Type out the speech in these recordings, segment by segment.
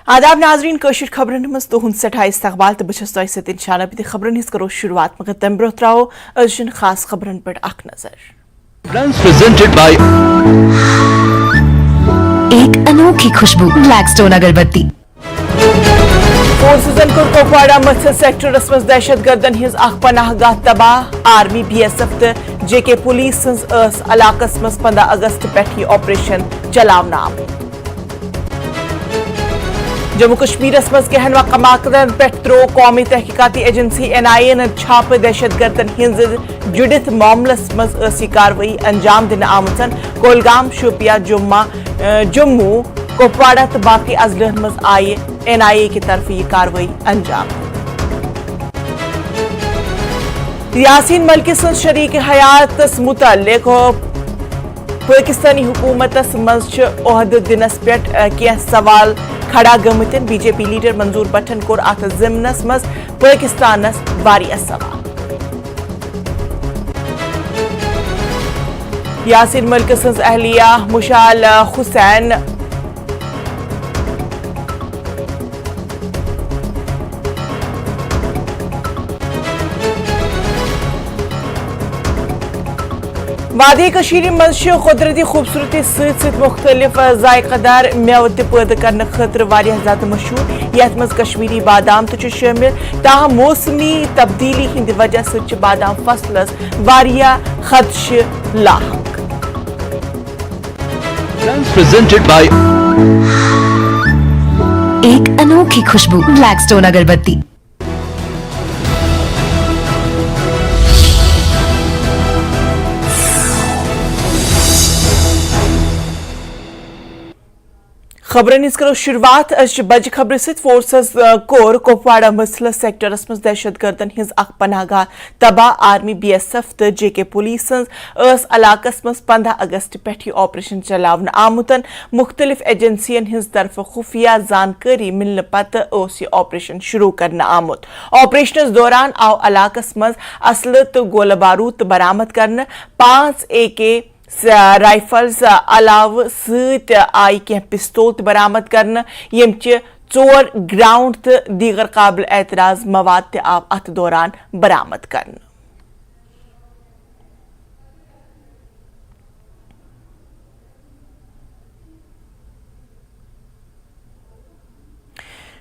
आदाब नाजरीन कशिर खबरन मज तुहद सठा इस्तकबाल तो बस तह सत इंशाल्लाह भी खबरन हिज करो शुरुआत मगर तम ब्रोह त्रो अजन खास खबरन पर अख नजर। प्रेजेंटेड बाय एक अनोखी खुशबू ब्लैकस्टोन अगरबत्ती। फोर्सजन कोर कुपवाड़ा मत्सर सेक्टरस मज दहशतगर्दन हिज अख पनाहगाह तबाह। आर्मी BSF तो JK पुलिस इलाकस मज 15 अगस्त पे ऑपरेशन चलावना आमुत। जम्मू कश्मीर मज गहन मकामन पे त्रो कौमी तहकीकाती एजेंसी NIA न छाप दहशतगर्दन हिंद जुड़ित मामलस मज कार्रवाई अंजाम दिन आमुत। कोलगाम शोपिया जम्मू कुपवाड़ा तो बाकी अजलन मज आए NIA की तरफ ये कार्रवाई अंजाम। यासीन मलिक शरीक हयात मुतल्लिक पाकिस्तानी हुकूमत मज ओहद दिनस पे क्या सवाल खड़ा गमतन। BJP लीडर मंजूर भट्टन कोर अत ज़िमनस मज पाकिस्तानस वारिया सवाल। यासीन मलिक सज अहलिया मुशाल हुसैन वादी कशीर मज कुदरती खूबसूरती सत मुख्तलिफ जायकदार मेव पैदा करने खतर वारिया ज़्यादा मशहूर। यथ मज कश्मीरी बादाम तो शामिल। ताहम मौसमी तब्दीली हिंद वजह से बादाम फसलस वारिया खदशे लाहक। प्रेजेंटेड बाय एक अनोखी खुशबू ब्लैकस्टोन अगरबत्ती। खबरन इस करो शुरुआत बज खबर सत फोर्सस कोर कुपवाड़ा मसला सेक्टरस मज दहशतगर्दन हिंज अख पनाहगाह तबाह। आर्मी BSF तो JK पुलिस इलाकस मज 15 अगस्त पे ऑपरेशन चलावन आमुत। मुख्तलिफ एजेंसियन हिंज तरफ खुफिया जानकारी मिलने पत यह ऑपरेशन शुरू करना आमुत। ऑपरेशन दौरान आओ इलाकस मज असलह तो गोला बारूद बरामद करने। 5 AK राइफल्स अलाव सत आई कह पिस्तौल बरामद करने यमच 4 ग्राउंड तो दीगर काबिल एतराज मवाद आव अत दौरान बरामद करने।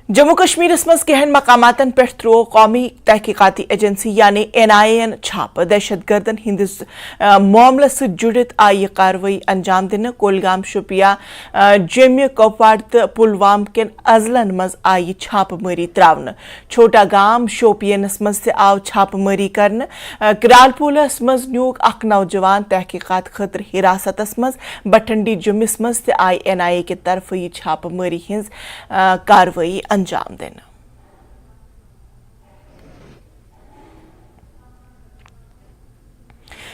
जम्मू कश्मीर मज गहन मकामातन पे त्रो कौमी तहकीकाती एजेंसी यानी NIA छाप दहशतगर्दन हिंदिस मामले से जुड़ित आई कार्रवाई अंजाम दिन। कोलगाम शोपिया जम्मू कुपवाड़ तो पुलवाम के अजलन मज आई छापमारी त्रावन। छोटा गाम शोपियनस मज से आव छापमारी करने। करालपुलस मज न्यूक अख नौजवान तहकीकात खतर हिरासतस मज। बठंडी जुम्मिस मज से आई NIA की तरफ ये छापमारी हिंज कार्रवाई अंजाम देना।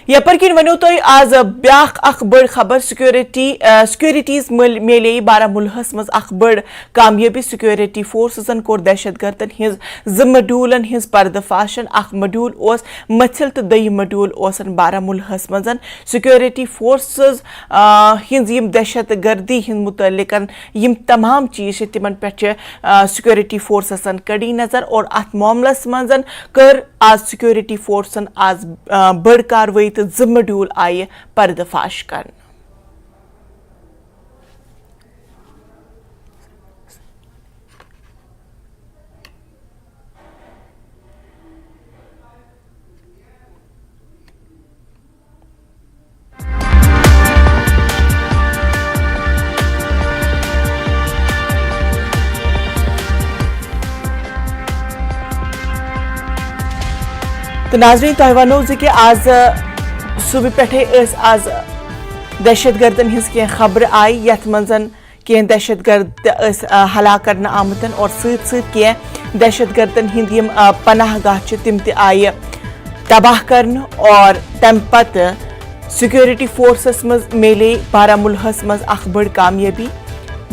यपर किन वनो तो आज ब्याख अख बड़ खबर सिक्योरिटीज मेले बारामुल्हस मज अख बड़ कामयाबी। सिक्योरिटी फोर्सजन कोर दहशतगर्दन हिंज 2 मडूलन हिंज पर्दफाशन। अख मडूल ओस मथिल तो दई मडूल ओसन बारामुल्हस मजन। सिक्योरिटी फोर्सज हिंज यम दहशतगर्दी हिंद मुतल्लिकन यम तमाम चीज तिमन पे सिक्योरिटी फोर्ससन कड़ी नजर और अत मामलस मजन कर आज सिक्योरिटी फोर्सन आज बड़ कार्रवाई तो 2 मडूल आए पर्दफाश करने। तो नाजरीन तह वनो कि आज सुबह पे आज दहशतगर्दन हिंज कह खबर आई यथ मजन कह दहशतगर्द हलाक करना आमुत और सत दहशतगर्दन हिंद यम पनाहगाह तिम आय तबाह करने। और तम पत सिक्योरिटी फोर्सस मज मेले बारामुल्हस मज अख बड़ कामयाबी।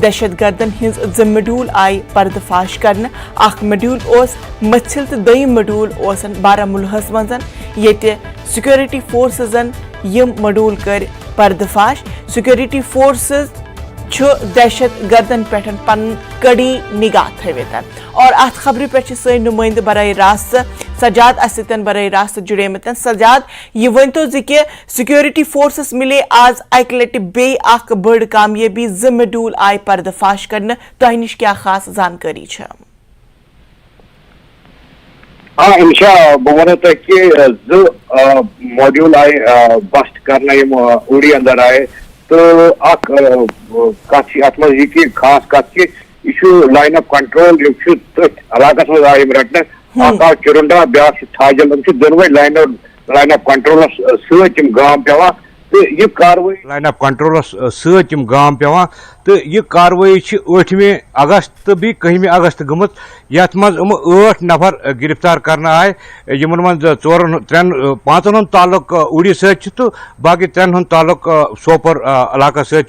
दहशतगर्दन हिंज 2 मडूल आय पर्दफाश करने। अख मडूल ओस मथिल तो दई मडूल ओसन बारामुल्हस मजन ये सिक्योरिटी फोर्सजन यम मडूल कर पर्दफाश। सिक्योरिटी फोर्सेस दहशत गर्दन पे पन कड़ी निगाह थवित और अत खबर पे सन नुमाइंद बरए रास्त सजाद असितन बरए रास्त जुड़ेमत सजाद यह वनतो कि सिक्योरिटी फोर्सेस मिले आज अक लट बे बड़ कामयाबी ज मेडूल आय पर्दाफाश करने तह निश क्या खास जानकारी है? हाँ इंशा बह वन तुह कि मॉड्यूल आए बस्ट करने उड़ी अंदर आए तो कत मज खास कत यह लाइन ऑफ कंट्रोल तथ इलाकस मज आए रटने आव चुरुंडा ब्या थाजल दोनवे लाइन ऑफ कंट्रोल सम गाम पे तो यह कार्रवाई लाइन ऑफ कंट्रोल सम गाम पे तो यह कार्रवाई 8वें अगस्त तो भी 1 अगस्त गमत यथ मज 8 नफर गिरफ्तार करना आए यमन मज 5 ताल्लुक उड़ी सत तो बाकी 3 ताल्लुक सोपर इलाका सत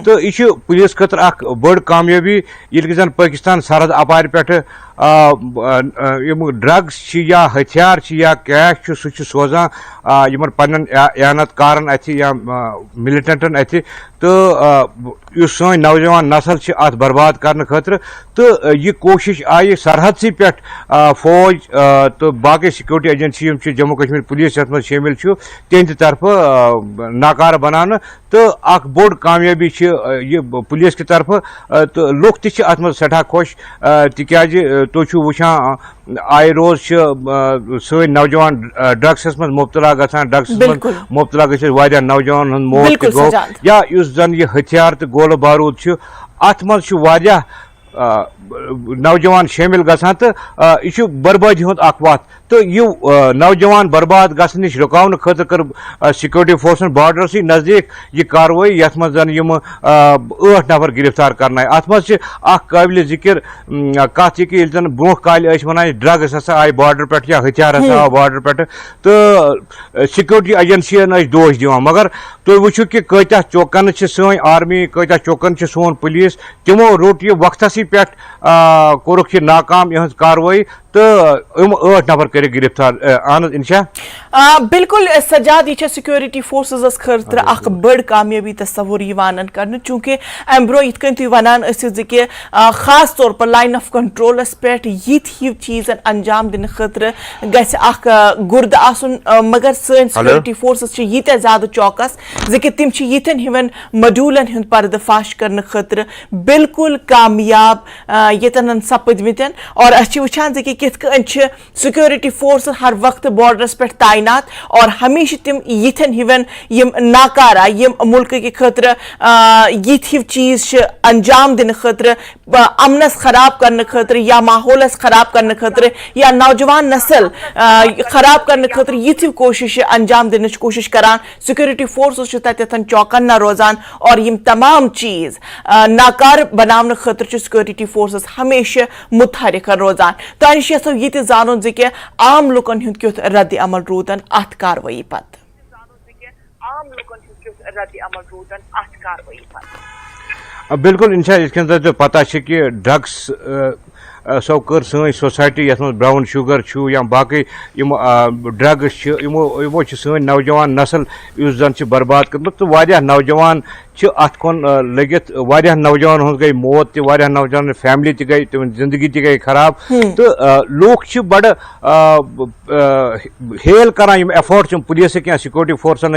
तो यह पुलिस खतर अख बड़ कामयाबी ये जन पाकिस्तान सरहद अपार पे ड्रग्स या हथियार या कैश सह सोजान पन्न एनतकारन अथ या मिलिटेंटन अथ तो इस सन नौजवान नस्ल अत बर्बाद करने खतर तो यह कोशिश आई सरहद से पे फौज तो बाकी security agency Jammu Kashmir police यथ शामिल तिहद तरफ नाकार बनाना तो अख बोड़ कामयाबी यह पुलिस की तरफ तो लुक तथ मज सठा खुश तिकाज तुम वुचान आए रोज सन नौजवान ड्रग्स मज मुबतला गसान ड्रग्स मुबतला गया नौजवान मौत तह गो या जन यह हथियार तो गोल बारूद अत मज नौजवान शामिल गसान तो यह बर्बादी हुंद अख वत तो यह नौजवान बर्बाद गसन नश रुकावन खतर कर सिक्योरिटी फोर्सन बॉर्डर से नजदीक यह कार्रवाई यथ मज 8 नफर गिरफ्तार करना अत मज काबिल जिक्र कत यह ब्रो काल वन ड्रग्स हसा आए बॉर्डर पे या हथियार हसा आव बॉर्डर पे तो सिक्योरिटी एजेंसियन दोष दिवान मगर तुम वुचु कि कत्या चौकन सन आर्मी कत्या चौकन सोन पुलिस तमो रोट यह वक्तस पे कोरुख यह नाकाम यह कार्रवाई तो 8 नफर कर गिरफ्तार आन इंशा बिल्कुल सजाद यह सिक्योरिटी फोर्सेस खतर अख बड़ कामयाबी तस्वुर कर चूंकि अम ब्रो ये तुम वन कि खास तौर पर लाइन ऑफ कंट्रोलस पे यिथ हिव चीजन अंजाम दिन खतर गुर्द आसन मगर सन सिक्योरिटी फोर्सेस यीत्या ज्यादा चौकस कि तिम यिथन हिवन मडूलन हुंद पर्दाफाश करने खतर बिल्कुल कामयाब यतन सपदमितन और अस वुचान कि कित सिक्योरिटी फोर्स हर वक्त बॉर्डरस पे तैनात और हमेशा तिम यिथन हिवन यम नाकारा यम मुल्क के खतर यिथ हिव चीज अंजाम दिन खतर अमनस खराब करने खतर या माहौलस खराब करने खतर या नौजवान नस्ल खराब करने खतर यिथ हिव कोशिश अंजाम दिन कोशिश करान सिक्योरिटी फोर्स तथन चौकन न रोजान और यम तमाम चीज नाकार बनाने खतर सिक्योरिटी फोर्स हमेशा मुतहरिक रोजान तो यो ये जान कि आम लुकन हुंद क्युथ रद्द अमल रूदन अत कार्रवाई पत बिल्कुल इंशा तो पता कि ड्रग्स सो कर सन सोसाइटी यथ ब्राउन शुगर या बाकी ड्रग्स यमो सन नौजवान नस्ल इस जन बर्बाद कर तो वारिया नौजवान अत कुन लगित वारिया नौजवान हज गई मौत तह वारिया नौजवान फैमिली तह गई तिम जिंदगी तह गई खराब तो लूख बड़ हेल करान यम एफर्ट पुलिस या सिक्योरिटी फोर्सन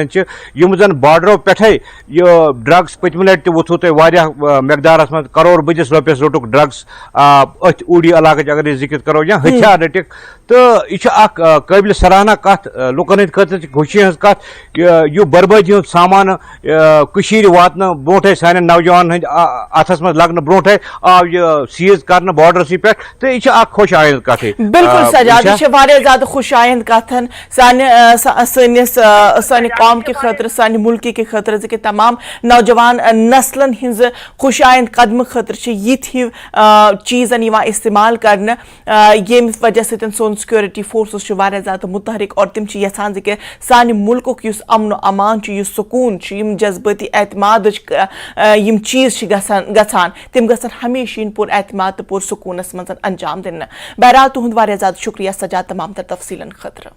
यम जन बॉर्डरों पे यह ड्रग्स पतम लट वोथो तुम वारिया मकदारस मज करोड़ बजिस रुपयस रोटुक ड्रग्स अथ उड़ी इलाक अगर जिक्र करो या हथियार रटिक तो यह काबिल सराहना कत लुकन खतर खुशी हज कत यह बर्बादी हुंद सामान वातन ब्रोटे सान नौजवान अथस मज लगन ब्रोटे आव यह सीज कर बॉर्डर से पे तो यह खुश आयंद कथ बिल्कुल सजाद यह ज्यादा खुश आयंद कथन सान कौम के खतर सान मुल्क के खतर कि तमाम नौजवान नस्लन हिंज खुश आयंद कदम खतर यिथ हिव चीजन इस्तेमाल करने ये वजह से सोन सिक्योरिटी फोर्स ज्यादा मुतहरिक और तिम यसान कि सान मुल्क अमन अमान सुकून जज्बाती एतमाद यम चीज गसान तिम गसन हमेशा इन पुर एतमाद तो पुर सुकूनस मज अंजाम दिन बहरहाल तुहद वारिया ज्यादा शुक्रिया सजाद तमाम तर तफसीलन खतर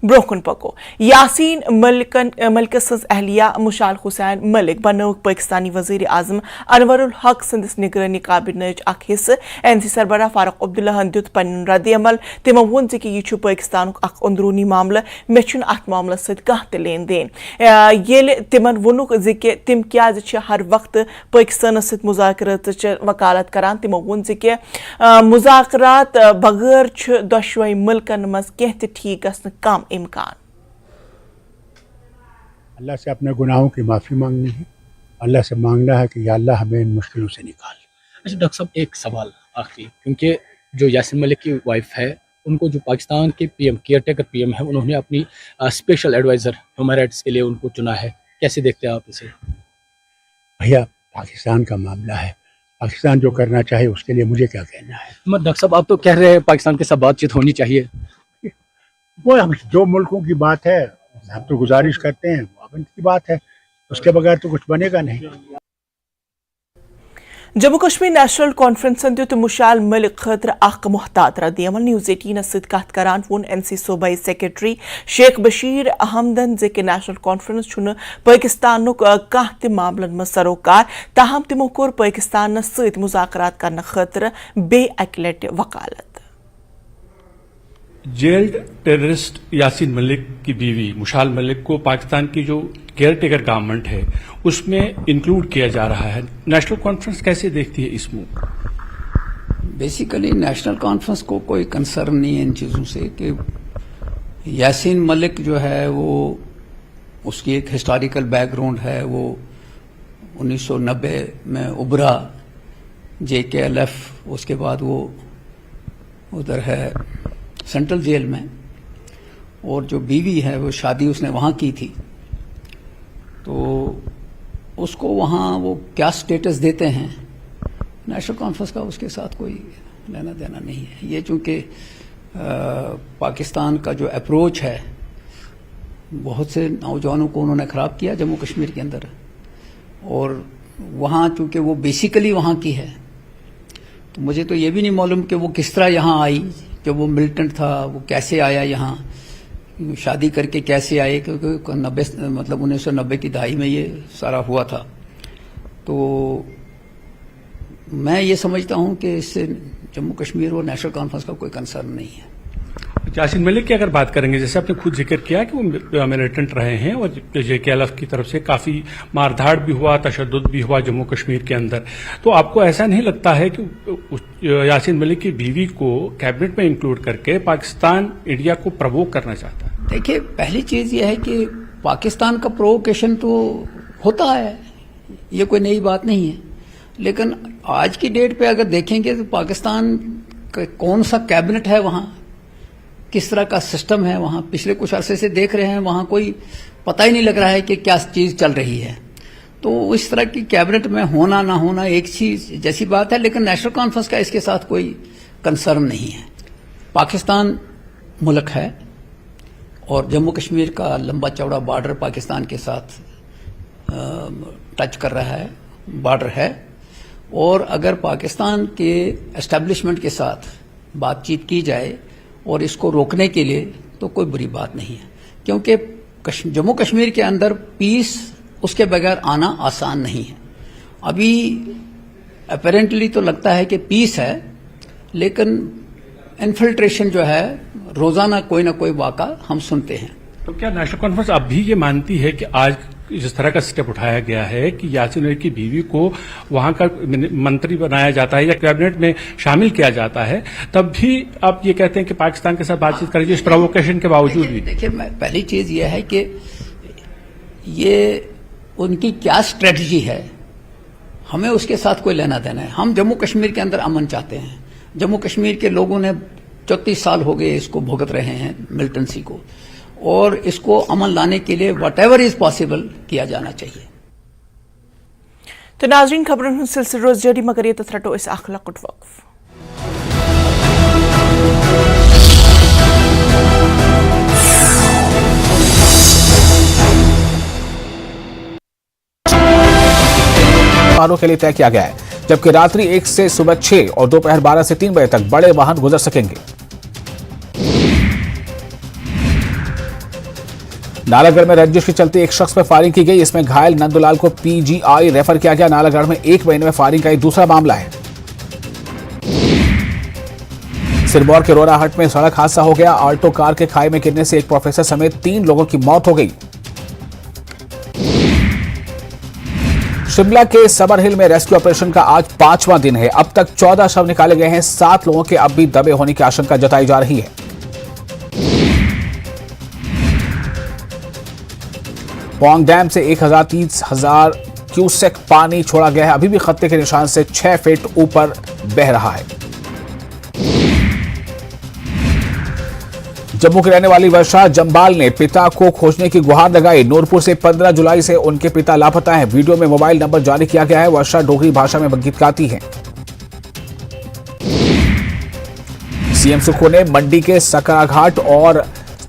ब्रोकन पको यासीन मलिक सज अहलिया मुशाल हुसैन मलिक बनौक पाकिस्तानी वजीर आजम अनवरुल हक संदिस निगरानी काबिनेट अख हिस्से एनसी सरबराह फारूक अब्दुल्ला दित पन्न रद्द अमल तिमो वोन कि यह पाकिस्तानुक अख अंदरूनी मामला मे अत मामलस सत कह त लेन देन ये तिमन वोनुक कि तिम क्या हर वक्त पाकिस्तान सत मुजाकरात वकालत करान तिमो वोन कि मुजाकरात बगैर दोशवई मुल्कन मज कह ठीक गसन कम इम्कान। अल्लाह से अपने गुनाहों की माफ़ी मांगनी है, अल्लाह से मांगना है कि या अल्लाह हमें इन मुश्किलों से निकाल। अच्छा डॉक्टर साहब, एक सवाल आखिरी, क्योंकि जो यासीन मलिक की वाइफ है उनको जो पाकिस्तान के पीएम केयर टेकर पीएम है उन्होंने अपनी स्पेशल एडवाइज़र ह्यूमन राइट्स के लिए उनको चुना है, कैसे देखते हैं आप इसे? भैया पाकिस्तान का मामला है, पाकिस्तान जो करना चाहे उसके लिए मुझे क्या कहना है। डॉक्टर साहब, आप तो कह रहे हैं पाकिस्तान के साथ बातचीत होनी चाहिए। वो हम दो मुल्कों की बात है, हम तो गुजारिश करते हैं, वो अब की बात है, उसके बगैर तो कुछ बनेगा नहीं। जम्मू कश्मीर नेशनल कॉन्फ्रेंस दित मुशाल मलिक खतर अख मुहतात रद्द अमल न्यूज़ 18 सत कथ करान वोन एनसी सूबाई सेक्रेटरी शेख बशीर अहमदन कि नेशनल कॉन्फ्रेंस छुन पाकिस्तानुक कह त मामलन मज सरोकार, ताहम तिमो कोर पाकिस्तान सत मुजाकरात करने खतर बे अक लट वकालत। जेल्ड टेररिस्ट यासीन मलिक की बीवी मुशाल मलिक को पाकिस्तान की जो केयर टेकर गवर्नमेंट है उसमें इंक्लूड किया जा रहा है, नेशनल कॉन्फ्रेंस कैसे देखती है इस मूव? बेसिकली नेशनल कॉन्फ्रेंस को कोई कंसर्न नहीं है इन चीज़ों से कि यासीन मलिक जो है वो उसकी एक हिस्टोरिकल बैकग्राउंड है, वो 1990 में उभरा JKLF, उसके बाद वो उधर है सेंट्रल जेल में, और जो बीवी है वो शादी उसने वहाँ की थी, तो उसको वहाँ वो क्या स्टेटस देते हैं नेशनल कॉन्फ्रेंस का उसके साथ कोई लेना देना नहीं है। ये चूँकि पाकिस्तान का जो अप्रोच है बहुत से नौजवानों को उन्होंने ख़राब किया जम्मू कश्मीर के अंदर, और वहाँ चूँकि वो बेसिकली वहाँ की है, तो मुझे तो ये भी नहीं मालूम कि वो किस तरह यहाँ आई, जब वो मिलिटेंट था वो कैसे आया यहाँ, शादी करके कैसे आए, क्योंकि 1990 की दहाई में ये सारा हुआ था। तो मैं ये समझता हूँ कि इससे जम्मू कश्मीर और नेशनल कॉन्फ्रेंस का कोई कंसर्न नहीं है। यासीन मलिक की अगर बात करेंगे, जैसे आपने खुद जिक्र किया कि वो मिलिटेंट रहे हैं और JKLF की तरफ से काफ़ी मारधाड़ भी हुआ, तशद्दुद भी हुआ जम्मू कश्मीर के अंदर, तो आपको ऐसा नहीं लगता है कि यासीन मलिक की बीवी को कैबिनेट में इंक्लूड करके पाकिस्तान इंडिया को प्रवोक करना चाहता है? देखिए, पहली चीज़ यह है कि पाकिस्तान का प्रोवोकेशन तो होता है, ये कोई नई बात नहीं है, लेकिन आज की डेट पे अगर देखेंगे तो पाकिस्तान का कौन सा कैबिनेट है वहाँ, किस तरह का सिस्टम है वहाँ, पिछले कुछ अरसे से देख रहे हैं वहाँ कोई पता ही नहीं लग रहा है कि क्या चीज़ चल रही है। तो इस तरह की कैबिनेट में होना ना होना एक चीज़ जैसी बात है, लेकिन नेशनल कॉन्फ्रेंस का इसके साथ कोई कंसर्न नहीं है। पाकिस्तान मुल्क है और जम्मू कश्मीर का लंबा चौड़ा बॉर्डर पाकिस्तान के साथ टच कर रहा है, बॉर्डर है, और अगर पाकिस्तान के एस्टेब्लिशमेंट के साथ बातचीत की जाए और इसको रोकने के लिए तो कोई बुरी बात नहीं है, क्योंकि जम्मू कश्मीर के अंदर पीस उसके बगैर आना आसान नहीं है। अभी अपेरेंटली तो लगता है कि पीस है, लेकिन इन्फिल्ट्रेशन जो है रोजाना कोई ना कोई वाक़ा हम सुनते हैं। तो क्या नेशनल कॉन्फ्रेंस अब भी ये मानती है कि आज जिस तरह का स्टेप उठाया गया है कि यासीन मलिक की बीवी को वहां का मंत्री बनाया जाता है या कैबिनेट में शामिल किया जाता है, तब भी आप ये कहते हैं कि पाकिस्तान के साथ बातचीत करें इस प्रोवोकेशन के बावजूद भी? देखिए, पहली चीज ये है कि ये उनकी क्या स्ट्रेटजी है, हमें उसके साथ कोई लेना देना है। हम जम्मू कश्मीर के अंदर अमन चाहते हैं। जम्मू कश्मीर के लोगों ने 34 साल हो गए इसको भुगत रहे हैं मिलिटेंसी को, और इसको अमल लाने के लिए व्हाटएवर इज पॉसिबल किया जाना चाहिए। तो नाज़रीन, खबरों सिलसिले रोज जारी, मगर ये तथरटो इस अखलाक वक्फ। वाहनों के लिए तय किया गया है, जबकि रात्रि 1 से सुबह 6 और दोपहर 12 से 3 बजे तक बड़े वाहन गुजर सकेंगे। नालागढ़ में रंजिश के चलते एक शख्स पर फायरिंग की गई। इसमें घायल नंदुलाल को पीजीआई रेफर किया गया। नालागढ़ में एक महीने में फायरिंग का ये दूसरा मामला है। सिरमौर के रोराहट में सड़क हादसा हो गया। आल्टो कार के खाई में गिरने से एक प्रोफेसर समेत 3 लोगों की मौत हो गई। शिमला के समर हिल में रेस्क्यू ऑपरेशन का आज 5वां दिन है। अब तक 14 शव निकाले गए हैं। 7 लोगों के अब भी दबे होने की आशंका जताई जा रही है। पौंग डैम से 1,30,000 क्यूसेक पानी छोड़ा गया है। अभी भी खतरे के निशान से 6 फीट ऊपर बह रहा है। जम्मू की रहने वाली वर्षा जम्बाल ने पिता को खोजने की गुहार लगाई। नूरपुर से 15 जुलाई से उनके पिता लापता हैं। वीडियो में मोबाइल नंबर जारी किया गया है। वर्षा डोगरी भाषा में गीत गाती हैं। सीएम सुक्खू ने मंडी के सकराघाट और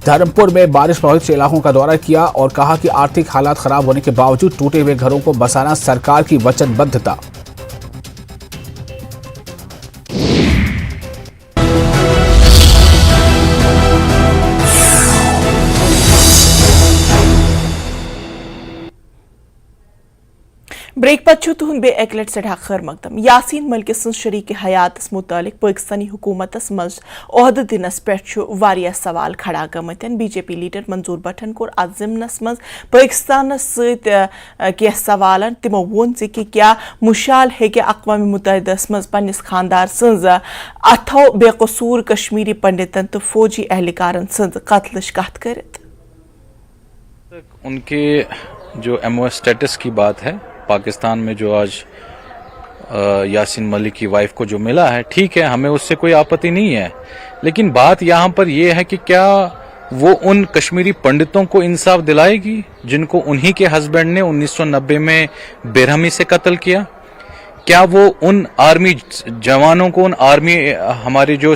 धर्मपुर में बारिश प्रभावित इलाकों का दौरा किया और कहा कि आर्थिक हालात खराब होने के बावजूद टूटे हुए घरों को बसाना सरकार की वचनबद्धता। ब्रेक पछु तुहन बे एकलट सड़ा खैर मकदम यासीन मलिक सं शरीक हयातस मुतालिक पाकिस्तानी हुकूमतस मज ओहद दिनस पे वारिया सवाल खड़ा गमतन। बीजेपी लीडर मंजूर भट्टन कोर अत ज़िमनस मज पाकिस्तानस सत के सवालन तिमो वोन कि क्या मुशाल हेके अक़वाम मुत्तहिदस मज पन्निस खानदार सन्ज अथो बेकसूर कश्मीरी पंडितन तो फौजी एहलकारन सन्ज कत्लश कत करित। उनके जो एमओ स्टेटस की बात है, पाकिस्तान में जो आज यासीन मलिक की वाइफ को जो मिला है, ठीक है, हमें उससे कोई आपत्ति नहीं है। लेकिन बात यहाँ पर यह है कि क्या वो उन कश्मीरी पंडितों को इंसाफ दिलाएगी जिनको उन्हीं के हस्बैंड ने 1990 में बेरहमी से कत्ल किया? क्या वो उन आर्मी जवानों को, उन आर्मी हमारे जो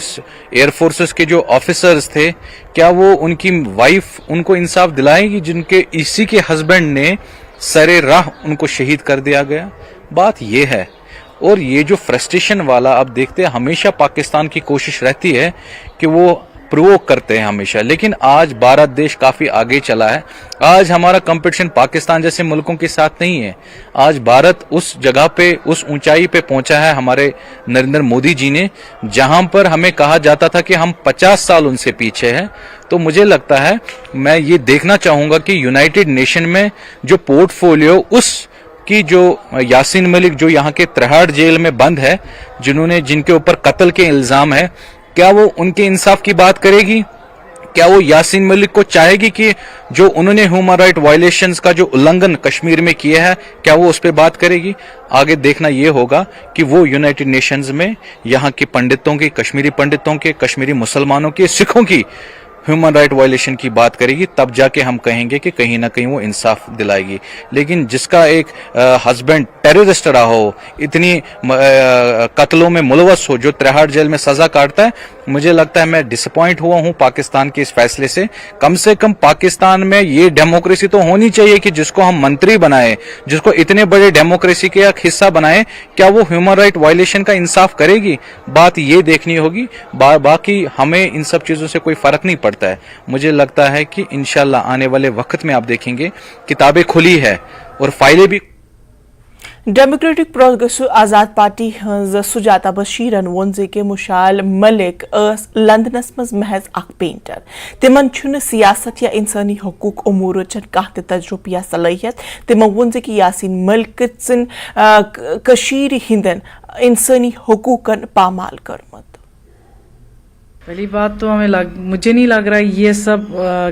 एयर फोर्सेस के जो ऑफिसर्स थे, क्या वो उनकी वाइफ उनको इंसाफ दिलाएगी जिनके इसी के हस्बैंड ने सरे राह उनको शहीद कर दिया गया? बात ये है। और ये जो फ्रस्ट्रेशन वाला आप देखते हैं, हमेशा पाकिस्तान की कोशिश रहती है कि वो प्रोवोक करते हैं हमेशा, लेकिन आज भारत देश काफी आगे चला है। आज हमारा कंपटीशन पाकिस्तान जैसे मुल्कों के साथ नहीं है। आज भारत उस जगह पे, उस ऊंचाई पे पहुंचा है हमारे नरेंद्र मोदी जी ने, जहां पर हमें कहा जाता था कि हम 50 साल उनसे पीछे हैं। तो मुझे लगता है, मैं ये देखना चाहूंगा कि यूनाइटेड नेशन में जो पोर्टफोलियो उस की जो यासीन मलिक जो यहाँ के तिहाड़ जेल में बंद है, जिनके ऊपर कत्ल के इल्जाम है, क्या वो उनके इंसाफ की बात करेगी? क्या वो यासीन मलिक को चाहेगी कि जो उन्होंने ह्यूमन राइट वायलेशंस का जो उल्लंघन कश्मीर में किया है, क्या वो उस पर बात करेगी? आगे देखना ये होगा कि वो यूनाइटेड नेशंस में यहाँ के पंडितों की, कश्मीरी पंडितों के, कश्मीरी मुसलमानों के, सिखों की ह्यूमन राइट वायलेशन की बात करेगी, तब जाके हम कहेंगे कि कहीं ना कहीं वो इंसाफ दिलाएगी। लेकिन जिसका एक हस्बैंड टेररिस्ट रहा हो, इतनी कत्लों में मुलवस हो, जो तिहाड़ जेल में सजा काटता है, मुझे लगता है मैं डिसअपॉइंट हुआ हूं पाकिस्तान के इस फैसले से। कम पाकिस्तान में ये डेमोक्रेसी तो होनी चाहिए कि जिसको हम मंत्री बनाए, जिसको इतने बड़े डेमोक्रेसी के एक हिस्सा बनाए, क्या वो ह्यूमन राइट वायलेशन का इंसाफ करेगी? बात ये देखनी होगी। बाकी हमें इन सब चीजों से कोई फर्क नहीं पड़ता है। मुझे लगता है कि इंशाल्लाह आने वाले वक्त में आप देखेंगे किताबें खुली है और फाइलें भी। डेमोक्रेटिक प्रोग्रेसिव आजाद पार्टी हंज सुजाता बशीरन वोन कि मुशाल मलिक लंदनस मज महज अख पेंटर। तिमन छुन सियासत या इंसानी हकूक उमूर कह तजुर्बे या सलाहियत। तिमो वोन कि यासीन मलिक कशीर हिंदन इंसानी हकूकन पामाल करमत। पहली बात तो मुझे नहीं लग रहा ये सब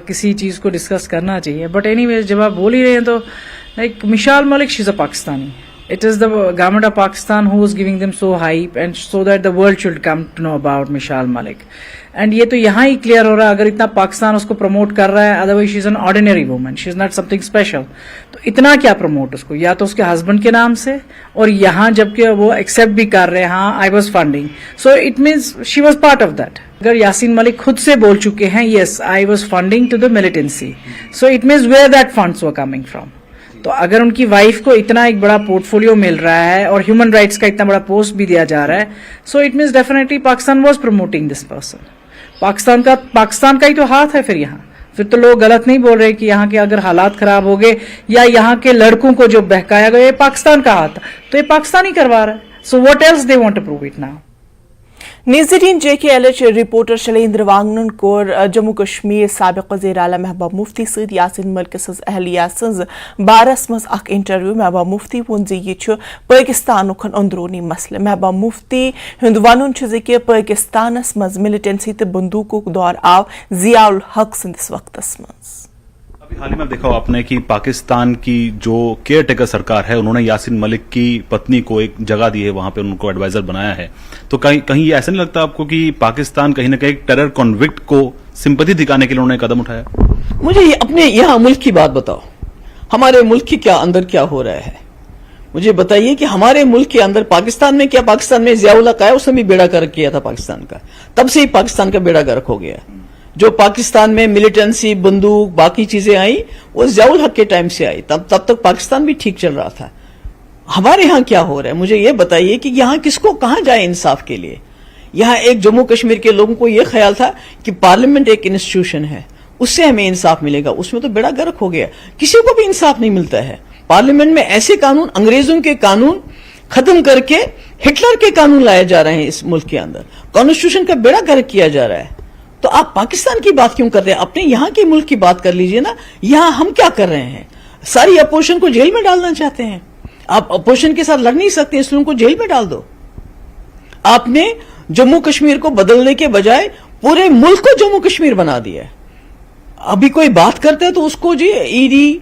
किसी चीज़ को डिस्कस करना चाहिए। बट एनीवेज, जब आप बोल ही रहे हैं तो लाइक मिसाल Malik, she is a Pakistani. It is the government of Pakistan who is giving them so hype and so that the world should come to know about Mishal Malik. And ये तो यहाँ ही क्लियर हो रहा है, अगर इतना पाकिस्तान उसको प्रमोट कर रहा है, otherwise she is an ordinary woman, she is not something special. तो इतना क्या प्रमोट उसको, या तो उसके हस्बैंड के नाम से, और यहाँ जबकि वो एक्सेप्ट भी कर रहे हैं, हाँ I was funding, so it means she was part of that. अगर यासीन मलिक खुद से बोल चुके हैं yes I was funding to the militancy, so it means where that funds were coming from. तो अगर उनकी वाइफ को इतना एक बड़ा पोर्टफोलियो मिल रहा है और ह्यूमन राइट्स का इतना बड़ा पोस्ट भी दिया जा रहा है, सो it means definitely Pakistan was promoting this person. Pakistan का ही तो हाथ है फिर यहाँ. फिर तो लोग गलत नहीं बोल रहे कि यहाँ के अगर हालात खराब हो गए या यहाँ के लड़कों को जो बहकाया गया, ये पाकिस्तान का हाथ था, तो ये पाकिस्तान ही करवा रहा है. So what else they want to prove it now. Nazarin JKLH reporter Shailendra वांगन कोर जम्मू कश्मीर साबिक वज़ीर आला महबूब मुफ्ती सद यासिन मलिक सज अहलिया सज बारस मज अख इंटरव्यू. महबूब मुफ्ती वोन ज यह पाकिस्तानुक अंदरूनी मसले. महबूब मुफ्ती हुंद वनुन ज कि पाकिस्तानस मज मिलिटेंसी तो बंदूकों दौर आव जियाउल हक संदिस वक्तस मज. अभी हाल ही में देखा आपने कि पाकिस्तान की जो केयर टेकर सरकार है उन्होंने यासिन मलिक की पत्नी को एक जगह दी है, वहां पे उनको एडवाइजर बनाया है. तो कहीं ये ऐसा नहीं लगता आपको कि पाकिस्तान कहीं ना कहीं टेरर कॉन्विक्ट को सिंपैथी दिखाने के लिए उन्होंने कदम उठाया? मुझे अपने यहाँ मुल्क की बात बताओ, हमारे मुल्क की क्या अंदर क्या हो रहा है. मुझे बताइए कि हमारे मुल्क के अंदर पाकिस्तान में क्या, पाकिस्तान में जियाउल हक आया, उसने भी बेड़ा गर्क किया था पाकिस्तान का, तब से ही पाकिस्तान का बेड़ा गर्क हो गया. जो पाकिस्तान में मिलिटेंसी बंदूक बाकी चीजें आई वो जियाउल हक के टाइम से आई, तब तक पाकिस्तान भी ठीक चल रहा था. हमारे यहाँ क्या हो रहा है मुझे ये बताइए कि यहाँ किसको कहाँ जाए इंसाफ के लिए. यहाँ एक जम्मू कश्मीर के लोगों को ये ख्याल था कि पार्लियामेंट एक इंस्टीट्यूशन है, उससे हमें इंसाफ मिलेगा, उसमें तो बेड़ा गर्क हो गया. किसी को भी इंसाफ नहीं मिलता है. पार्लियामेंट में ऐसे कानून, अंग्रेजों के कानून खत्म करके हिटलर के कानून लाए जा रहे हैं इस मुल्क के अंदर, कॉन्स्टिट्यूशन का बेड़ा गर्क किया जा रहा है. तो आप पाकिस्तान की बात क्यों कर रहे हैं? अपने यहाँ के मुल्क की बात कर लीजिए ना. यहाँ हम क्या कर रहे हैं? सारी अपोजिशन को जेल में डालना चाहते हैं. आप अपोजिशन के साथ लड़ नहीं सकते, इसलिए उनको जेल में डाल दो. आपने जम्मू कश्मीर को बदलने के बजाय पूरे मुल्क को जम्मू कश्मीर बना दिया है. अभी कोई बात करते हैं तो उसको जी ईडी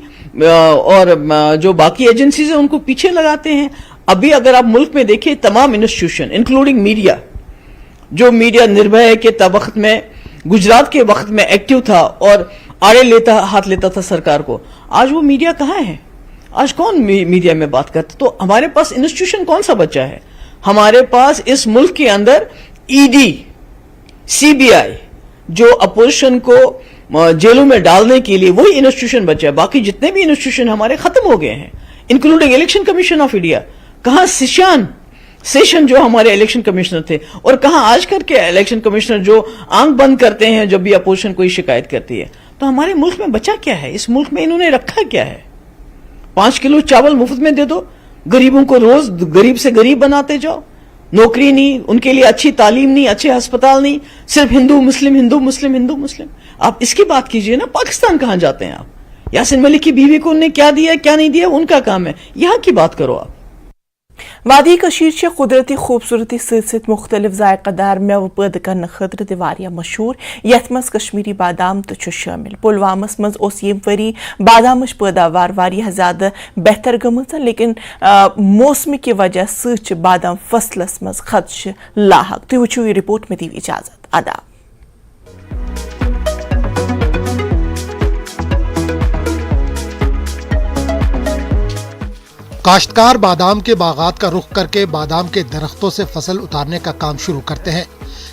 और जो बाकी एजेंसीज है उनको पीछे लगाते हैं. अभी अगर आप मुल्क में देखिए तमाम इंस्टीट्यूशन इंक्लूडिंग मीडिया, जो मीडिया निर्भय के वक्त में गुजरात के वक्त में एक्टिव था और आड़े हाथ लेता था सरकार को, आज वो मीडिया कहाँ है? आज कौन मीडिया में बात करता? तो हमारे पास इंस्टीट्यूशन कौन सा बचा है? हमारे पास इस मुल्क के अंदर ईडी, सीबीआई, जो अपोजिशन को जेलों में डालने के लिए वही इंस्टीट्यूशन बचा है. बाकी जितने भी इंस्टीट्यूशन हमारे खत्म हो गए हैं, including election commission of India. कहां सेशन जो हमारे इलेक्शन कमिश्नर थे, और कहां आजकल के इलेक्शन कमिश्नर जो आंख बंद करते हैं जब भी अपोजिशन कोई शिकायत करती है. तो हमारे मुल्क में बचा क्या है? इस मुल्क में इन्होंने रखा क्या है? 5 किलो चावल मुफ्त में दे दो, गरीबों को रोज गरीब से गरीब बनाते जाओ. नौकरी नहीं, उनके लिए अच्छी तालीम नहीं, अच्छे अस्पताल नहीं, सिर्फ हिंदू मुस्लिम हिंदू मुस्लिम हिंदू मुस्लिम. आप इसकी बात कीजिए ना. पाकिस्तान कहां जाते हैं आप? यासिन मलिक की बीवी को उन्हें क्या दिया क्या नहीं दिया उनका काम है. यहां की बात करो आप. वादी कशीर कुदरती खूबसूरती सत मुख्तलिफ जायकादार मेव पैदा करने खतर तह मशहूर, यथ मज कश्मीरी बादाम तो शामिल. पुलवामस मज यम वरी बादाम पैदावार वारियाह ज़्यादा बेहतर गमच, लेकिन मौसम की वजह सत बादाम फसलस मज खदश लाहक. तुम वो रिपोर्ट में दी इजाजत. आदाब. काश्तकार बादाम के बागात का रुख करके बादाम के दरख्तों से फसल उतारने का काम शुरू करते हैं,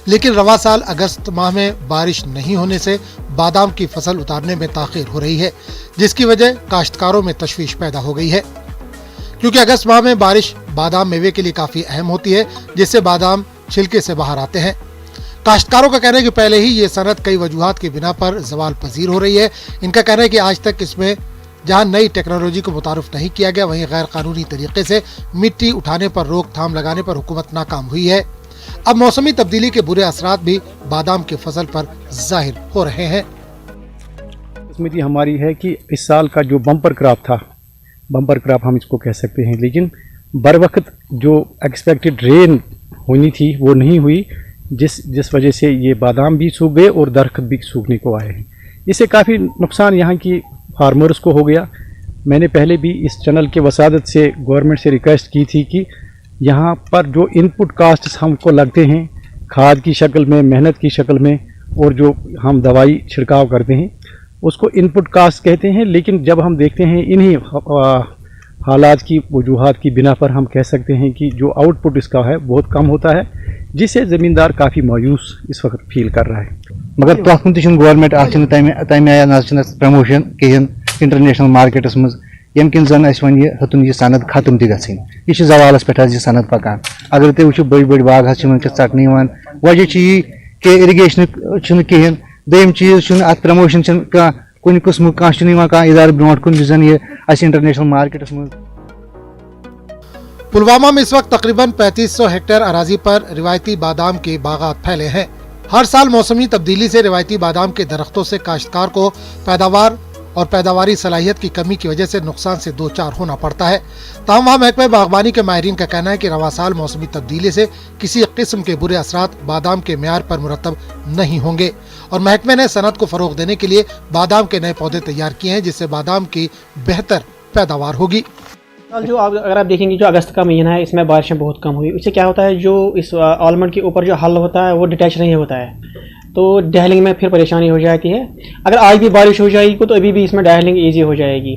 लेकिन रवा साल अगस्त माह में बारिश नहीं होने से बादाम की फसल उतारने में ताखीर हो रही है, जिसकी वजह काश्तकारों में तशवीश पैदा हो गई है. क्योंकि अगस्त माह में बारिश बादाम मेवे के लिए काफी अहम होती है, जिससे बादाम छिलके से बाहर आते हैं. काश्तकारों का कहना है कि पहले ही ये सनत कई वजूहात की बिना पर जवाल पजीर हो रही है. इनका कहना है कि आज तक इसमें जहां नई टेक्नोलॉजी को मुतारुफ नहीं किया गया, वहीं गैर कानूनी तरीके से मिट्टी उठाने पर रोकथाम लगाने पर हुकूमत नाकाम हुई है. अब मौसमी तब्दीली के बुरे असरात भी बादाम की फसल पर जाहिर हो रहे हैं. किस्मती हमारी है कि इस साल का जो बम्पर क्रॉप था, बम्पर क्रॉप हम इसको कह सकते हैं, लेकिन बर वक्त जो एक्सपेक्टेड रेन होनी थी वो नहीं हुई, जिस वजह से ये बादाम भी सूख गए और दरख्त भी सूखने को आए हैं. इससे काफ़ी नुकसान यहाँ की फार्मर्स को हो गया. मैंने पहले भी इस चैनल के वसादत से गवर्नमेंट से रिक्वेस्ट की थी कि यहाँ पर जो इनपुट कास्ट हमको लगते हैं खाद की शक्ल में, मेहनत की शक्ल में, और जो हम दवाई छिड़काव करते हैं उसको इनपुट कास्ट कहते हैं, लेकिन जब हम देखते हैं इन्हीं हालात की वजूहात की बिना पर हम कह सकते हैं कि जो आउटपुट इसका है बहुत कम होता है, जिससे ज़मींदार काफ़ी मायूस इस वक्त फील कर रहा है. मगर तक गवर्नमेंट तमें आया ना प्रमोशन कहें इंटरनेशनल मार्केटस मज यम किन जन वन हतुन यह सनद खत्म तह यह जवालस पे यह सनद पकान. अगर तुम वो बड़ बड़ बाग वनस षटने वजह यह कि इरीगेशन कहें दोयम चीज अत प्रमोशन कुन किस्म कह इदार ब्रोट कुन इंटरनेशनल मार्केटस में। पुलवामा में इस वक्त तकरीबन 3500 हेक्टेयर अराजी पर रिवायती बादाम के बागात फैले हैं। हर साल मौसमी तब्दीली से रिवायती बादाम के दरख्तों से काश्तकार को पैदावार और पैदावारी सलाहियत की कमी की वजह से नुकसान से दो चार होना पड़ता है। ताहम वहाँ महकमे बागबानी के माहिरीन का कहना है कि रवा साल मौसमी तब्दीली से किसी किस्म के बुरे असरात बादाम के म्यार पर मुरतब नहीं होंगे और महकमे ने सनत को फरोग देने के लिए बादाम के नए पौधे तैयार किए हैं, जिससे बादाम की बेहतर पैदावार होगी। जो अगर आप देखेंगे जो अगस्त का महीना है इसमें बारिशें बहुत कम हुई, इससे क्या होता है जो इस आलमंड के ऊपर जो हल होता है वो डिटैच नहीं होता है, तो डहलिंग में फिर परेशानी हो जाती है। अगर आज भी बारिश हो जाएगी तो अभी भी इसमें डहलिंग ईजी हो जाएगी,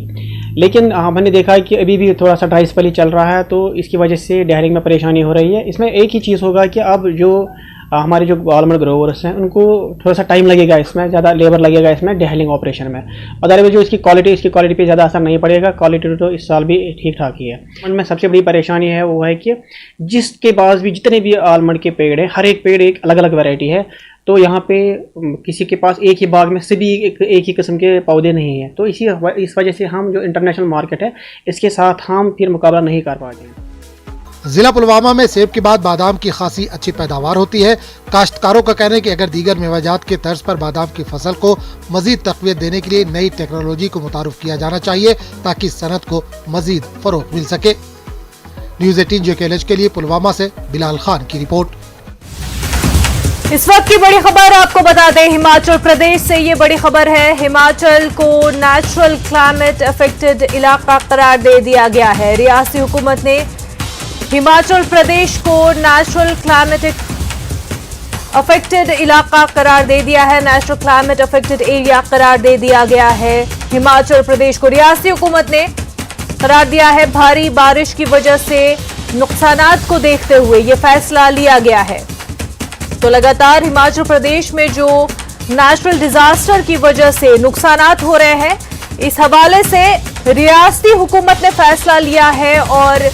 लेकिन हमने देखा है कि अभी भी थोड़ा सा ड्राई स्पेल ही चल रहा है, तो इसकी वजह से डहलिंग में परेशानी हो रही है। इसमें एक ही चीज़ होगा कि अब जो हमारे जो आलमंड ग्रोवर्स हैं उनको थोड़ा सा टाइम लगेगा, इसमें ज़्यादा लेबर लगेगा इसमें डहलिंग ऑपरेशन में। अदरवाइज जो इसकी क्वालिटी पे ज़्यादा असर नहीं पड़ेगा, क्वालिटी तो इस साल भी ठीक ठाक ही है। उनमें सबसे बड़ी परेशानी है वो है कि जिसके पास भी जितने भी आलमंड के पेड़ हैं, हर एक पेड़ एक अलग अलग वैरायटी है, तो यहाँ पे किसी के पास एक ही बाग में सभी एक ही किस्म के पौधे नहीं हैं, तो इस वजह से हम जो इंटरनेशनल मार्केट है इसके साथ हम फिर मुकाबला नहीं कर पाते हैं। जिला पुलवामा में सेब के बाद बादाम की खासी अच्छी पैदावार होती है। काश्तकारों का कहना है कि अगर दीगर मेवाजात के तर्ज पर बादाम की फसल को मजीद तक़वियत देने के लिए नई टेक्नोलॉजी को मुतारुफ किया जाना चाहिए ताकि सनत को मजीद फरोग मिल सके। न्यूज़ 18 JKLH के लिए पुलवामा से बिलाल खान की रिपोर्ट। इस वक्त की बड़ी खबर आपको बता दें, हिमाचल प्रदेश से ये बड़ी खबर है। हिमाचल को नेचुरल क्लाइमेट अफेक्टेड इलाका करार दे दिया गया है। रियासती हुकूमत ने हिमाचल प्रदेश को नेचुरल क्लाइमेट अफेक्टेड इलाका करार दे दिया है। नेचुरल क्लाइमेट अफेक्टेड एरिया करार दे दिया गया है हिमाचल प्रदेश को। रियासती हुकूमत ने करार दिया है। भारी बारिश की वजह से नुकसानात को देखते हुए ये फैसला लिया गया है। तो लगातार हिमाचल प्रदेश में जो नेचुरल डिजास्टर की वजह से नुकसानात हो रहे हैं, इस हवाले से रियासती हुकूमत ने फैसला लिया है और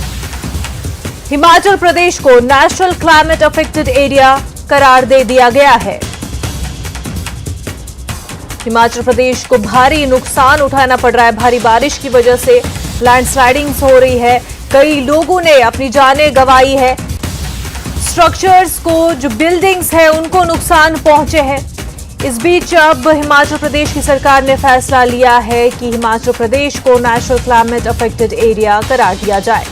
हिमाचल प्रदेश को नेशनल क्लाइमेट अफेक्टेड एरिया करार दे दिया गया है। हिमाचल प्रदेश को भारी नुकसान उठाना पड़ रहा है। भारी बारिश की वजह से लैंडस्लाइडिंग्स हो रही है, कई लोगों ने अपनी जानें गंवाई है, स्ट्रक्चर्स को जो बिल्डिंग्स है उनको नुकसान पहुंचे हैं। इस बीच अब हिमाचल प्रदेश की सरकार ने फैसला लिया है कि हिमाचल प्रदेश को नेशनल क्लाइमेट अफेक्टेड एरिया करार दिया जाए।